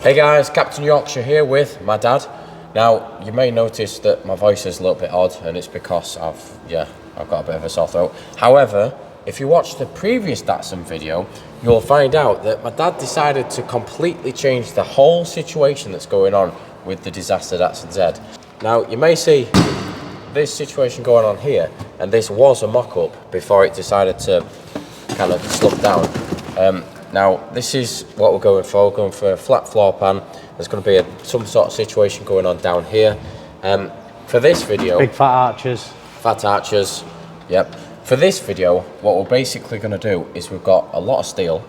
Hey guys, Captain Yorkshire here with my dad. Now, you may notice that my voice is a little bit odd, and it's because I've got a bit of a sore throat. However, if you watch the previous Datsun video, you'll find out that my dad decided to completely change the whole situation that's going on with the disaster Datsun Z. Now, you may see this situation going on here, and this was a mock-up before it decided to kind of slump down. Now, this is what we're going for. We're going for a flat floor pan. There's going to be some sort of situation going on down here. For this video... Big fat arches. Fat arches, yep. For this video, what we're basically going to do is we've got a lot of steel.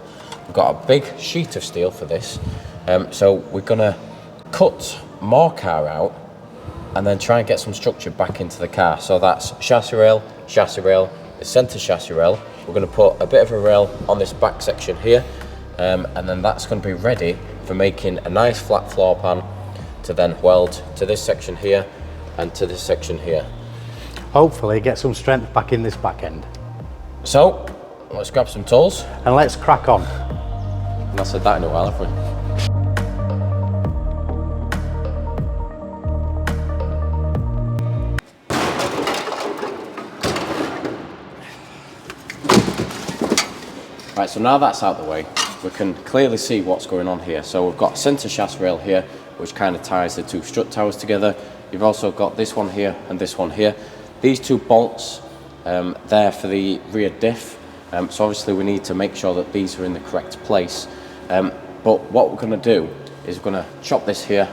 We've got a big sheet of steel for this. So we're going to cut more car out and then try and get some structure back into the car. So that's chassis rail, the centre chassis rail. We're going to put a bit of a rail on this back section here, and then that's going to be ready for making a nice flat floor pan to then weld to this section here and to this section here. Hopefully get some strength back in this back end. So, let's grab some tools. And let's crack on. Not said that in a while, have we? Right, so now that's out of the way, we can clearly see what's going on here. So we've got centre chassis rail here, which kind of ties the two strut towers together. You've also got this one here and this one here. These two bolts there for the rear diff. So obviously we need to make sure that these are in the correct place. But what we're going to do is we're going to chop this here,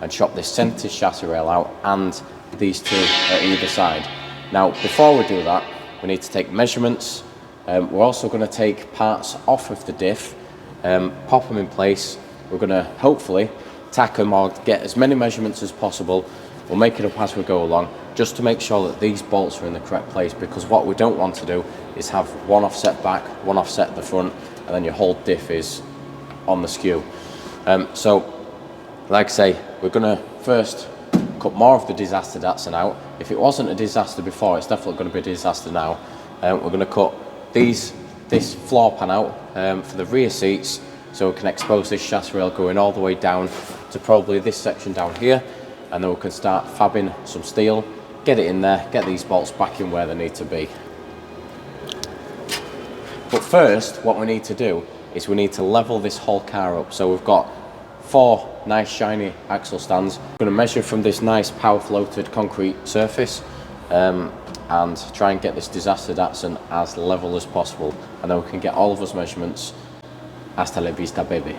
and chop this centre chassis rail out and these two at either side. Now, before we do that, we need to take measurements. We're also going to take parts off of the diff, pop them in place. We're going to hopefully tack them or get as many measurements as possible. We'll make it up as we go along, just to make sure that these bolts are in the correct place, because what we don't want to do is have one offset back, one offset at the front, and then your whole diff is on the skew. So, like I say, we're going to first cut more of the disaster Datsun out. If it wasn't a disaster before, it's definitely going to be a disaster now. We're going to cut this floor pan out for the rear seats, so we can expose this chassis rail going all the way down to probably this section down here, and then we can start fabbing some steel, get it in there, get these bolts back in where they need to be. But first, what we need to do is we need to level this whole car up. So we've got 4 nice shiny axle stands. We're going to measure from this nice power floated concrete surface and try and get this disaster Datsun as level as possible, and then we can get all of those measurements. Hasta la vista, baby.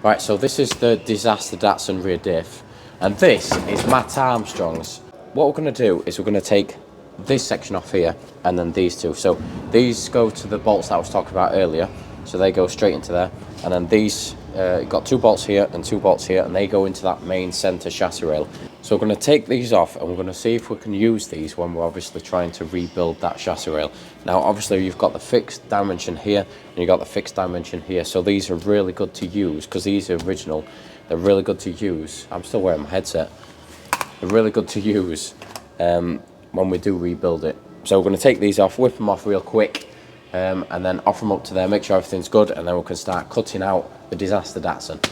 Right, so this is the Disaster Datsun rear diff, and this is Matt Armstrong's. What we're going to do is we're going to take this section off here, and then these two. So these go to the bolts that I was talking about earlier, so they go straight into there, and then these, got 2 bolts here and 2 bolts here, and they go into that main centre chassis rail. So we're going to take these off, and we're going to see if we can use these when we're obviously trying to rebuild that chassis rail. Now obviously you've got the fixed dimension here, and you've got the fixed dimension here, so these are really good to use, because these are original. They're really good to use. I'm still wearing my headset. They're really good to use when we do rebuild it. So we're going to take these off, whip them off real quick, and then offer them up to there, make sure everything's good, and then we can start cutting out the Disaster Datsun.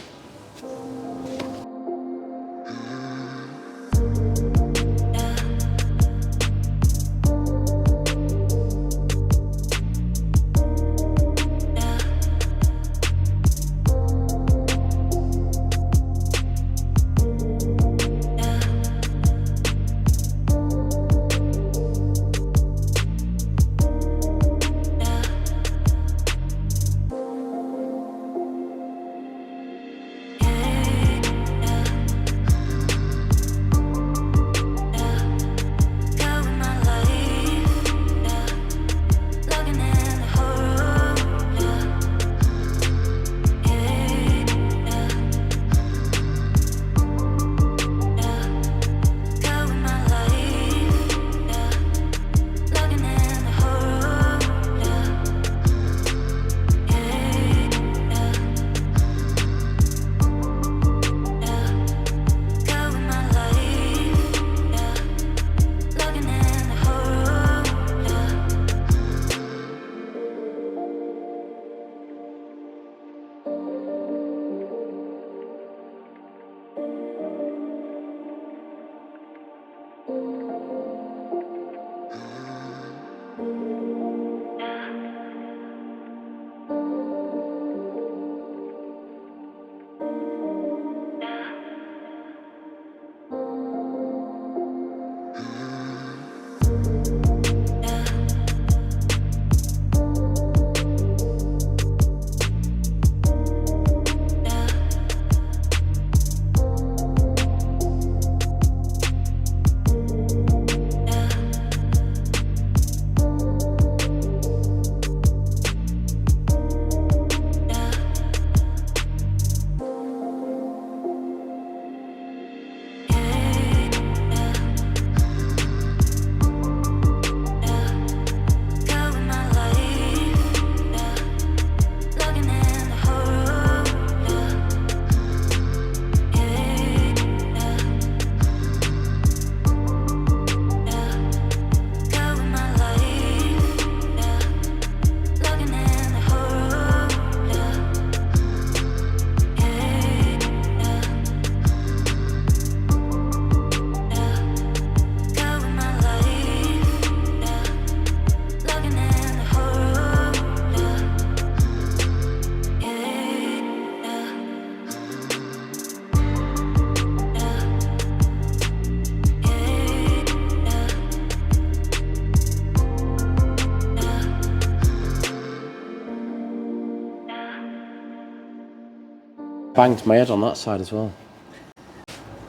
Banged my head on that side as well.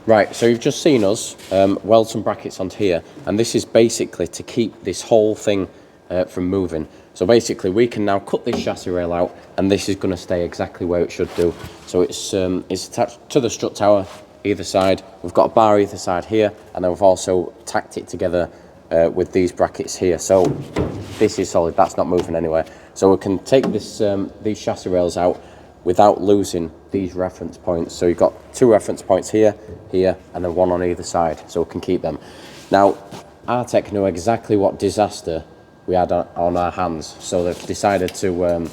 Right, so you've just seen us weld some brackets onto here, and this is basically to keep this whole thing from moving. So basically we can now cut this chassis rail out, and this is going to stay exactly where it should do. So it's attached to the strut tower either side. We've got a bar either side here, and then we've also tacked it together with these brackets here. So this is solid, that's not moving anywhere. So we can take this these chassis rails out without losing these reference points. So you've got 2 reference points here, here, and then 1 on either side, so we can keep them. Now, Artec knew exactly what disaster we had on our hands, so they've decided to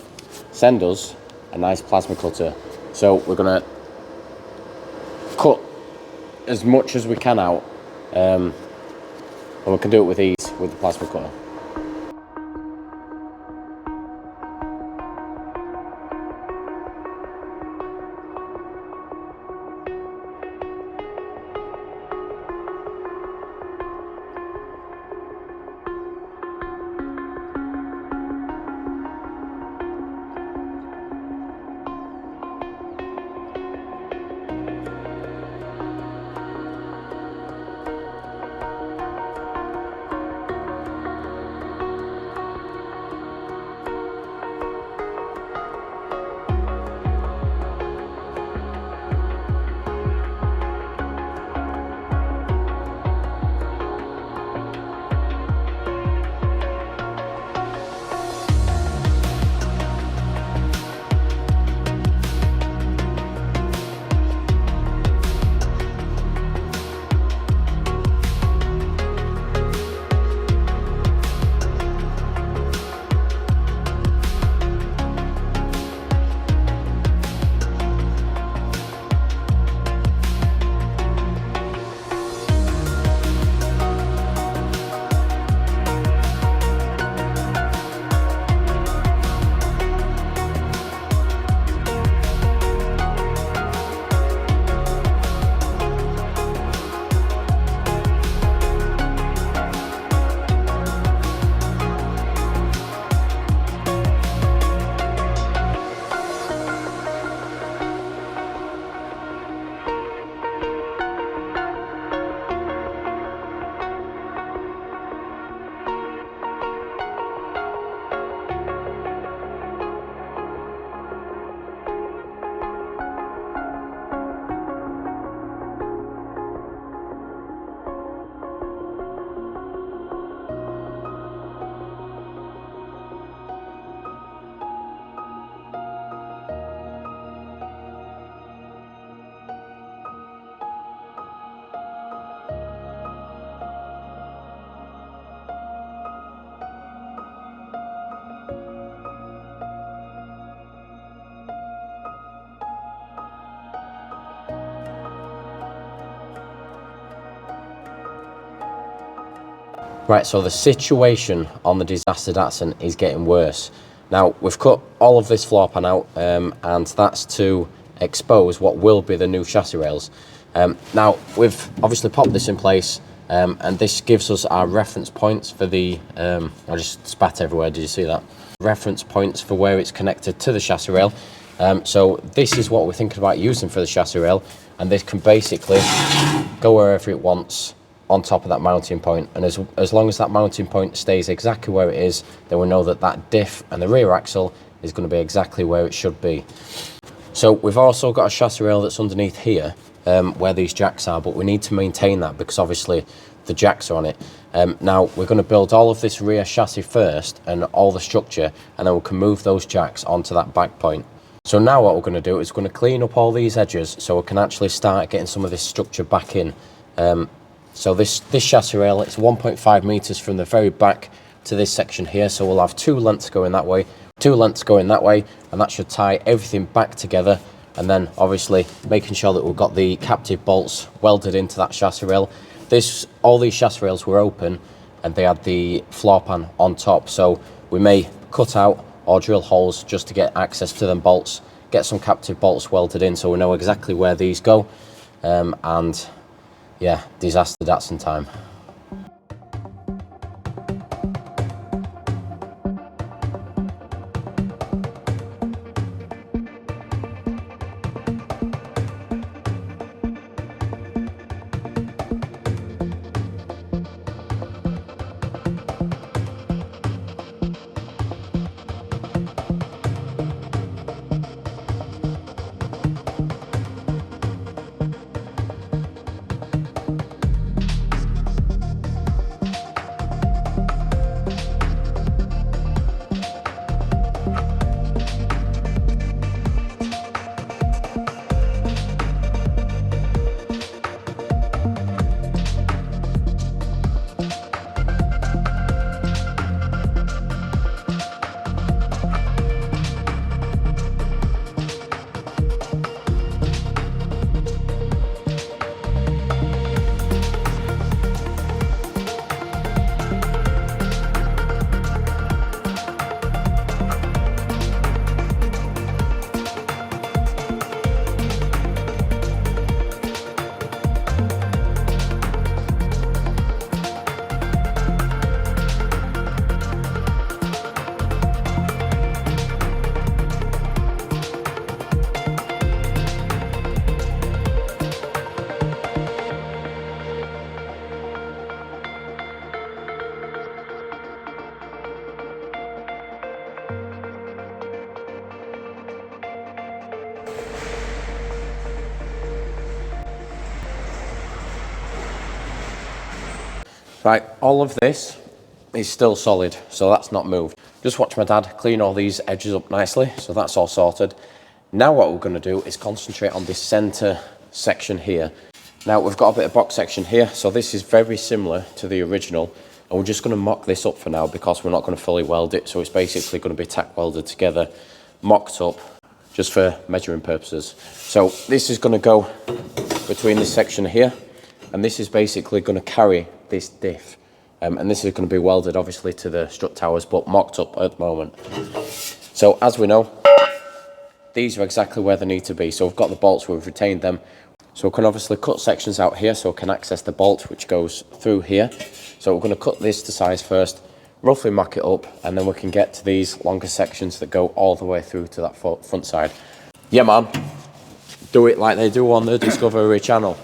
send us a nice plasma cutter. So we're gonna cut as much as we can out, and we can do it with ease with the plasma cutter. Right, so the situation on the disaster Datsun is getting worse. Now, we've cut all of this floor pan out, and that's to expose what will be the new chassis rails. Now, we've obviously popped this in place, and this gives us our reference points for the... I just spat everywhere, did you see that? Reference points for where it's connected to the chassis rail. So this is what we're thinking about using for the chassis rail, and this can basically go wherever it wants on top of that mounting point, and as long as that mounting point stays exactly where it is, then we know that that diff and the rear axle is going to be exactly where it should be. So we've also got a chassis rail that's underneath here, where these jacks are, but we need to maintain that because obviously the jacks are on it. Now we're going to build all of this rear chassis first and all the structure, and then we can move those jacks onto that back point. So now what we're going to do is we're going to clean up all these edges so we can actually start getting some of this structure back in. So this chassis rail, it's 1.5 meters from the very back to this section here. So we'll have 2 lengths going that way, 2 lengths going that way, and that should tie everything back together. And then obviously making sure that we've got the captive bolts welded into that chassis rail. All these chassis rails were open and they had the floor pan on top. So we may cut out or drill holes just to get access to them bolts, get some captive bolts welded in so we know exactly where these go. And yeah, disaster Datsun time. Right, all of this is still solid, so that's not moved. Just watch my dad clean all these edges up nicely, so that's all sorted. Now what we're going to do is concentrate on this center section here. Now we've got a bit of box section here, so this is very similar to the original, and we're just going to mock this up for now because we're not going to fully weld it, so it's basically going to be tack welded together, mocked up, just for measuring purposes. So this is going to go between this section here, and this is basically going to carry this diff, and this is going to be welded obviously to the strut towers but mocked up at the moment. So as we know, these are exactly where they need to be. So we've got the bolts, we've retained them, so we can obviously cut sections out here so we can access the bolt which goes through here. So we're going to cut this to size first, roughly mock it up, and then we can get to these longer sections that go all the way through to that front side. Yeah man, do it like they do on the Discovery channel.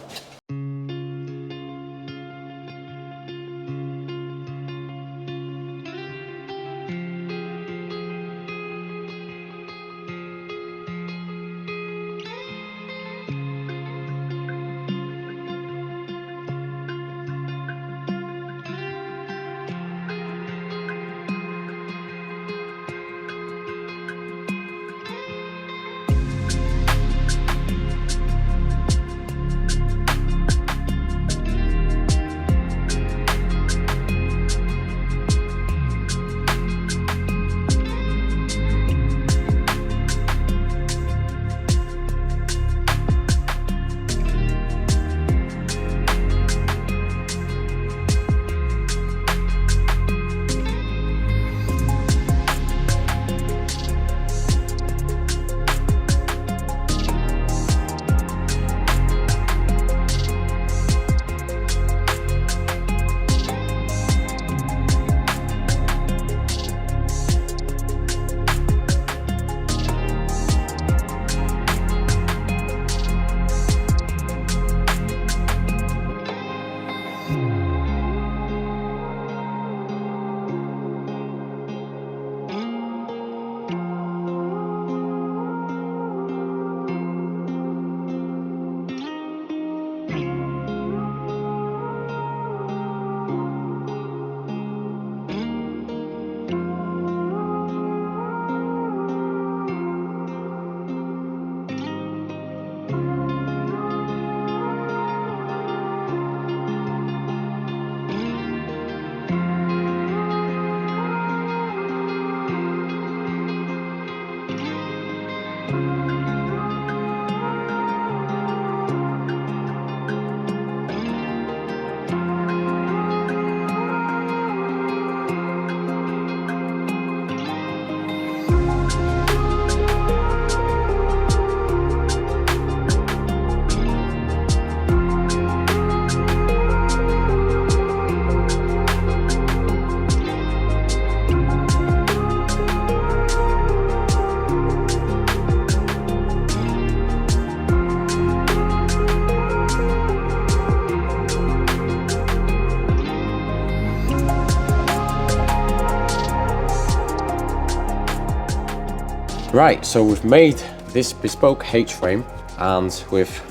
Right, so we've made this bespoke H-frame and we've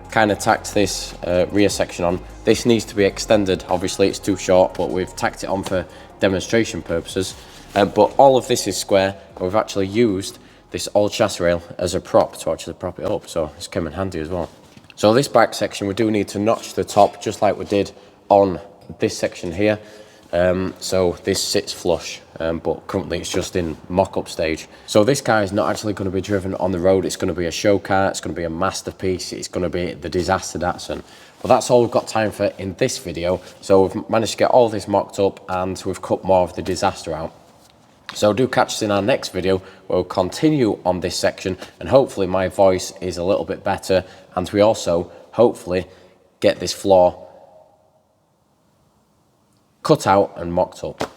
kind of tacked this rear section on. This needs to be extended, obviously it's too short, but we've tacked it on for demonstration purposes. But all of this is square, and we've actually used this old chassis rail as a prop to actually prop it up, so it's come in handy as well. So this back section, we do need to notch the top just like we did on this section here. So this sits flush, but currently it's just in mock-up stage. So this car is not actually going to be driven on the road. It's going to be a show car, it's going to be a masterpiece, it's going to be the disaster Datsun. But that's all we've got time for in this video. So we've managed to get all this mocked up and we've cut more of the disaster out. So do catch us in our next video where we'll continue on this section, and hopefully my voice is a little bit better, and we also hopefully get this floor cut out and mocked up.